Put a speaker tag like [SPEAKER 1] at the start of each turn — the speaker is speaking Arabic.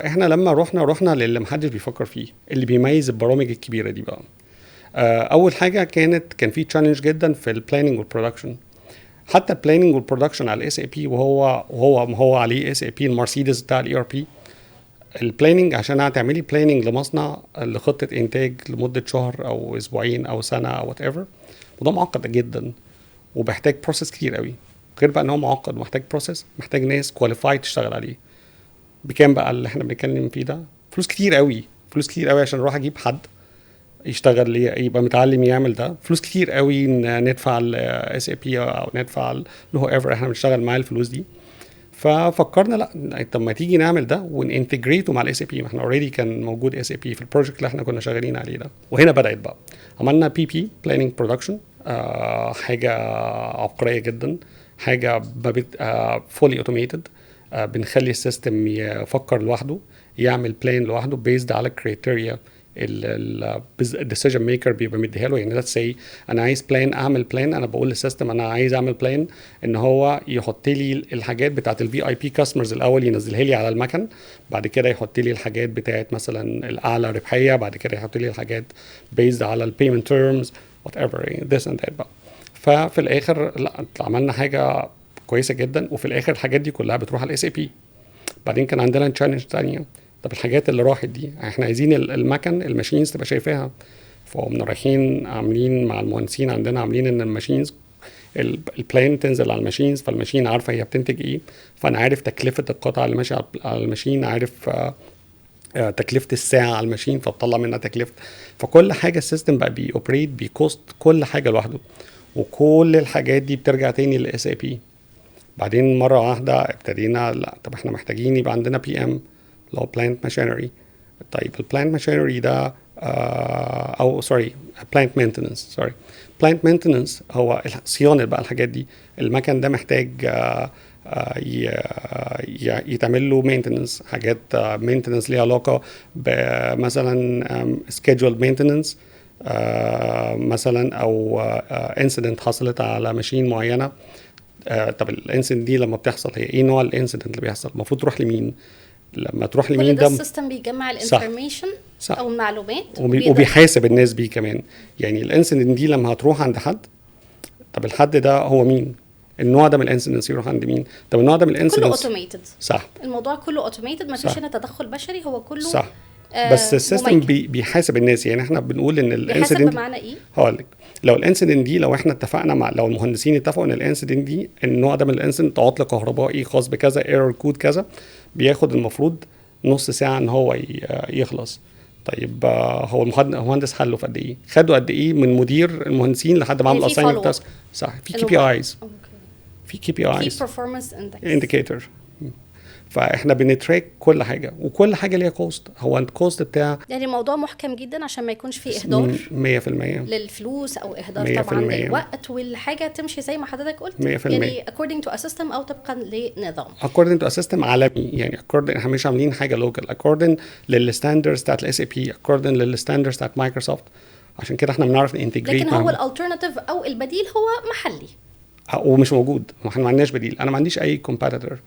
[SPEAKER 1] احنا لما رحنا للي محدش بيفكر فيه، اللي بيميز البرامج الكبيره دي بقى. اول حاجه كان في تشالنج جدا في البلاننج والبرودكشن. حتى البلاننج والبرودكشن على الاس اي بي، وهو عليه اس اي بي المرسيدس بتاع الاي ار بي. البلاننج عشان هتعملي بلاننج لمصنع لخطه انتاج لمده شهر او اسبوعين او سنه او وات ايفر، وده معقد جدا وبيحتاج بروسيس كتير قوي. غير بقى ان هو معقد ومحتاج بروسيس، محتاج ناس كواليفايد تشتغل عليه. بكام بقى اللي احنا بنتكلم فيه ده؟ فلوس كتير قوي، فلوس كتير قوي عشان اروح اجيب حد يشتغل لي يبقى متعلم يعمل ده. فلوس كتير قوي ندفع الاس اي بي او ندفع هو ايفر احنا بنشتغل معاه الفلوس دي. ففكرنا لا، طب ما تيجي نعمل ده ونانتجريته مع الاس اي بي. ما احنا اوريدي كان موجود اس اي بي في البروجكت اللي احنا كنا شغالين عليه ده. وهنا بدات بقى عملنا بي بلاننج برودكشن، حاجه عبقريه جدا، حاجه فولي اوتوميتد. بنخلي السيستم يفكر لوحده، يعمل بلان لوحده بيزد على كريتيريا الديسيجن ميكر بيبقى مديها له. يعني ليتس سي انا عايز بلان، اعمل بلان، انا بقول للسيستم انا عايز اعمل بلان ان هو يحط لي الحاجات بتاعه الفي اي بي كاستمرز الاول، ينزلها لي على المكن، بعد كده يحط لي الحاجات بتاعه مثلا الاعلى ربحيه، بعد كده يحط لي الحاجات بيزد على البيمنت تيرمز وات ايفر ذس اند ذات بقى. ففي الاخر لا، عملنا حاجه كويسه جدا، وفي الاخر الحاجات دي كلها بتروح على الاس اي بي. بعدين كان عندنا تشالنج ثانيه، طب الحاجات اللي راحت دي احنا عايزين المكن الماشينز تبقى شايفاها. فقمنا رايحين عاملين مع المهندسين عندنا، عاملين ان الماشينز البلان تنزل على الماشينز، فالماشين عارفه هي بتنتج ايه، فانا عارف تكلفه القطعه اللي ماشيه على الماشين، عارف تكلفه الساعه على الماشين، فبطلع منها تكلفه. فكل حاجه السيستم بقى بيوبريت بيكوست كل حاجه لوحده، وكل الحاجات دي بترجع تاني للاس اي بي. بعدين مره واحده ابتدينا لا، طب احنا محتاجين يبقى عندنا بي ام لو بلانت ماشينري. طيب البلانت ماشينري ده او سوري بلانت مينتننس، بلانت مينتننس هو صيانه بقى الحاجات دي. المكن ده محتاج يتعمل له مينتننس، حاجات مينتننس ليها علاقه بمثلا سكيدجول مينتننس مثلا، او انسيدنت حصلت على ماشين معينه. طب الانسيدنت دي لما بتحصل هي ايه نوع الانسيدنت اللي بيحصل، المفروض تروح لمين، لما تروح لمين؟
[SPEAKER 2] كل ده السيستم بيجمع الانفورميشن او المعلومات
[SPEAKER 1] وبيحاسب الناس بيه كمان. يعني الانسيدنت دي لما هتروح عند حد، طب الحد ده هو مين، النوع ده من الانسيدنس يروح عند مين، طب النوع ده من الانسيدنس
[SPEAKER 2] كله اوتوميتد.
[SPEAKER 1] صح،
[SPEAKER 2] الموضوع كله اوتوميتد، ما فيش هنا تدخل بشري، هو كله
[SPEAKER 1] صح. بس السيستم بيحاسب الناس. يعني احنا بنقول ان
[SPEAKER 2] الانسيدنت بيحاسب بمعنى ايه؟
[SPEAKER 1] هقولك لو الانسيدنت دي، لو احنا اتفقنا مع، لو المهندسين اتفقوا ان الانسيدنت دي النوع ده من الانسيدنت عطل كهربائي خاص بكذا، ايرور كود كذا، بياخد المفروض نص ساعه ان هو يخلص. طيب هو المهندس حله في قد ايه؟ خدوا قد ايه من مدير المهندسين لحد ما عمل اساينمنت تاسك؟ صح، في كي بي ايز، في كي بي ايز
[SPEAKER 2] كي بيرفورمانس
[SPEAKER 1] انديكيتور. فاحنا بنتراك كل حاجه، وكل حاجه ليها كوست. هو الكوست بتاع
[SPEAKER 2] يعني موضوع محكم جدا عشان ما يكونش فيه اهدار
[SPEAKER 1] 100%
[SPEAKER 2] للفلوس او اهدار طبعا للوقت، والحاجه تمشي زي ما حضرتك قلت
[SPEAKER 1] 100%.
[SPEAKER 2] يعني according to a system او طبقا لنظام
[SPEAKER 1] according to a system عالمي. يعني according، احنا مش عاملين حاجه لوكال، according للستاندردز بتاعت الاس اي بي، according للستاندردز بتاعت مايكروسوفت. عشان كده احنا بنعرف انتجريت.
[SPEAKER 2] لكن هو الالترناتيف او البديل هو محلي
[SPEAKER 1] ومش موجود، احنا ما عندناش بديل. انا ما عنديش اي كومبيتيتور